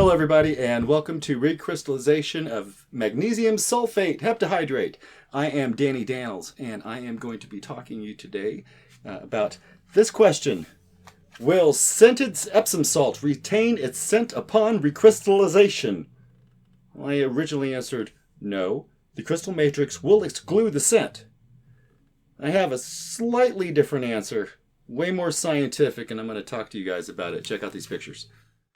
Hello everybody and welcome to Recrystallization of Magnesium Sulfate Heptahydrate. I am Danny Daniels and I am going to be talking to you today about this question. Will scented Epsom salt retain its scent upon recrystallization? Well, I originally answered no. The crystal matrix will exclude the scent. I have a slightly different answer, way more scientific, and I'm going to talk to you guys about it. Check out these pictures.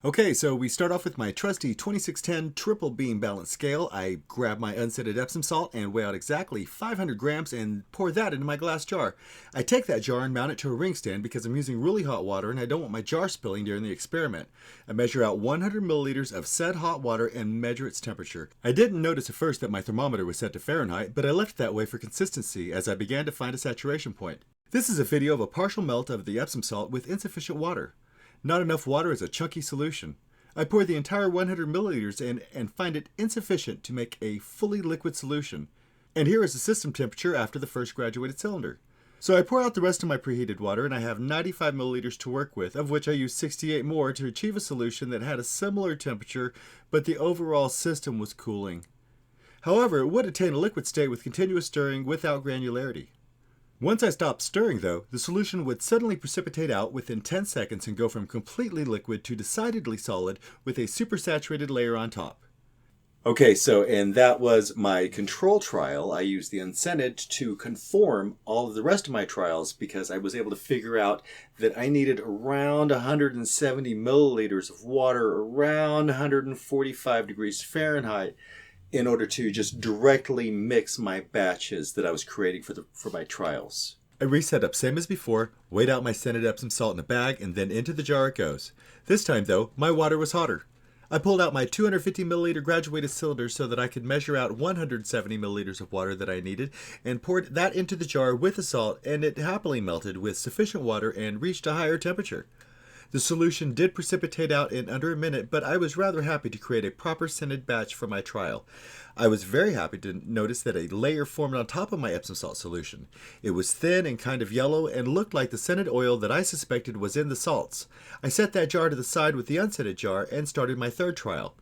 Okay, so we start off with my trusty 2610 triple beam balance scale. I grab my unscented Epsom salt and weigh out exactly 500 grams and pour that into my glass jar. I take that jar and mount it to a ring stand because I'm using really hot water and I don't want my jar spilling during the experiment. I measure out 100 milliliters of said hot water and measure its temperature. I didn't notice at first that my thermometer was set to Fahrenheit, but I left it that way for consistency as I began to find a saturation point. This is a video of a partial melt of the Epsom salt with insufficient water. Not enough water is a chunky solution. I pour the entire 100 milliliters in and find it insufficient to make a fully liquid solution. And here is the system temperature after the first graduated cylinder. So I pour out the rest of my preheated water and I have 95 milliliters to work with, of which I use 68 more to achieve a solution that had a similar temperature, but the overall system was cooling. However, it would attain a liquid state with continuous stirring without granularity. Once I stopped stirring, though, the solution would suddenly precipitate out within 10 seconds and go from completely liquid to decidedly solid with a supersaturated layer on top. Okay, and that was my control trial. I used the unscented to conform all of the rest of my trials because I was able to figure out that I needed around 170 milliliters of water, around 145 degrees Fahrenheit, in order to just directly mix my batches that I was creating for my trials. I reset up same as before, weighed out my scented Epsom salt in a bag, and then into the jar it goes. This time, though, my water was hotter. I pulled out my 250 milliliter graduated cylinder so that I could measure out 170 milliliters of water that I needed, and poured that into the jar with the salt, and it happily melted with sufficient water and reached a higher temperature. The solution did precipitate out in under a minute, but I was rather happy to create a proper scented batch for my trial. I was very happy to notice that a layer formed on top of my Epsom salt solution. It was thin and kind of yellow and looked like the scented oil that I suspected was in the salts. I set that jar to the side with the unscented jar and started my third trial.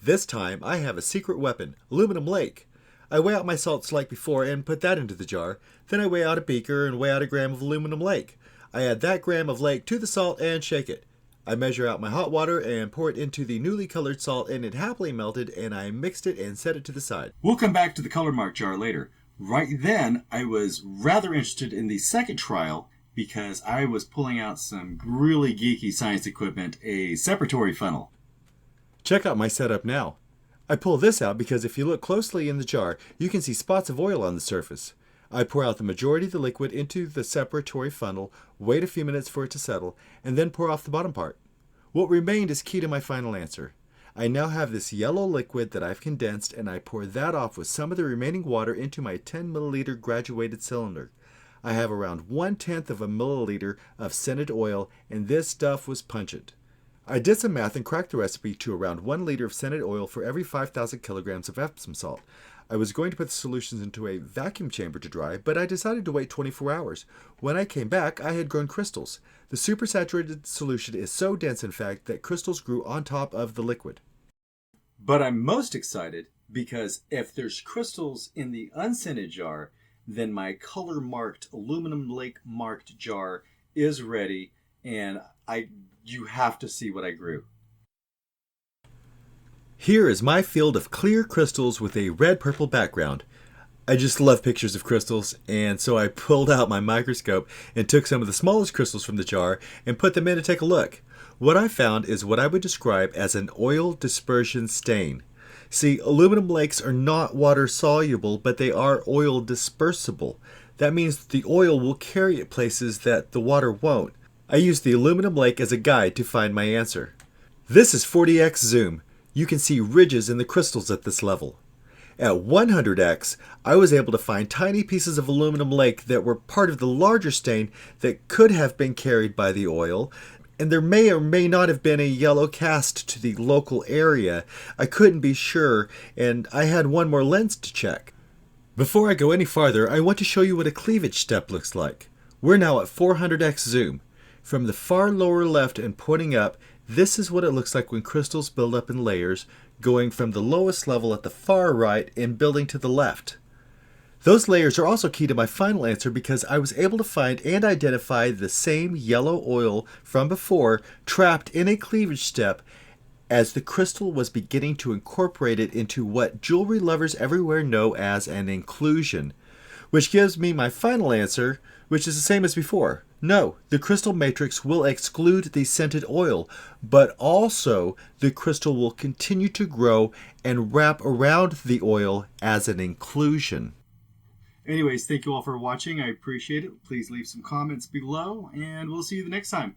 This time I have a secret weapon, aluminum lake. I weigh out my salts like before and put that into the jar. Then I weigh out a beaker and weigh out a gram of aluminum lake. I add that gram of lake to the salt and shake it. I measure out my hot water and pour it into the newly colored salt, and it happily melted, and I mixed it and set it to the side. We'll come back to the color mark jar later. Right then, I was rather interested in the second trial because I was pulling out some really geeky science equipment, a separatory funnel. Check out my setup now. I pull this out because if you look closely in the jar, you can see spots of oil on the surface. I pour out the majority of the liquid into the separatory funnel, wait a few minutes for it to settle, and then pour off the bottom part. What remained is key to my final answer. I now have this yellow liquid that I've condensed, and I pour that off with some of the remaining water into my 10 milliliter graduated cylinder. I have around 1/10 of a milliliter of scented oil, and this stuff was pungent. I did some math and cracked the recipe to around 1 liter of scented oil for every 5,000 kilograms of Epsom salt. I was going to put the solutions into a vacuum chamber to dry, but I decided to wait 24 hours. When I came back, I had grown crystals. The supersaturated solution is so dense, in fact, that crystals grew on top of the liquid. But I'm most excited because if there's crystals in the unscented jar, then my color-marked, aluminum lake-marked jar is ready, and you have to see what I grew. Here is my field of clear crystals with a red-purple background. I just love pictures of crystals, and so I pulled out my microscope and took some of the smallest crystals from the jar and put them in to take a look. What I found is what I would describe as an oil dispersion stain. See, aluminum lakes are not water soluble, but they are oil dispersible. That means the oil will carry it places that the water won't. I used the aluminum lake as a guide to find my answer. This is 40x zoom. You can see ridges in the crystals at this level. At 100x, I was able to find tiny pieces of aluminum lake that were part of the larger stain that could have been carried by the oil, and there may or may not have been a yellow cast to the local area. I couldn't be sure, and I had one more lens to check. Before I go any farther, I want to show you what a cleavage step looks like. We're now at 400x zoom. From the far lower left and pointing up, This is what it looks like when crystals build up in layers, going from the lowest level at the far right and building to the left. Those layers are also key to my final answer because I was able to find and identify the same yellow oil from before trapped in a cleavage step as the crystal was beginning to incorporate it into what jewelry lovers everywhere know as an inclusion, which gives me my final answer, which is the same as before. No, the crystal matrix will exclude the scented oil, but also the crystal will continue to grow and wrap around the oil as an inclusion. Anyways, thank you all for watching. I appreciate it. Please leave some comments below, and we'll see you the next time.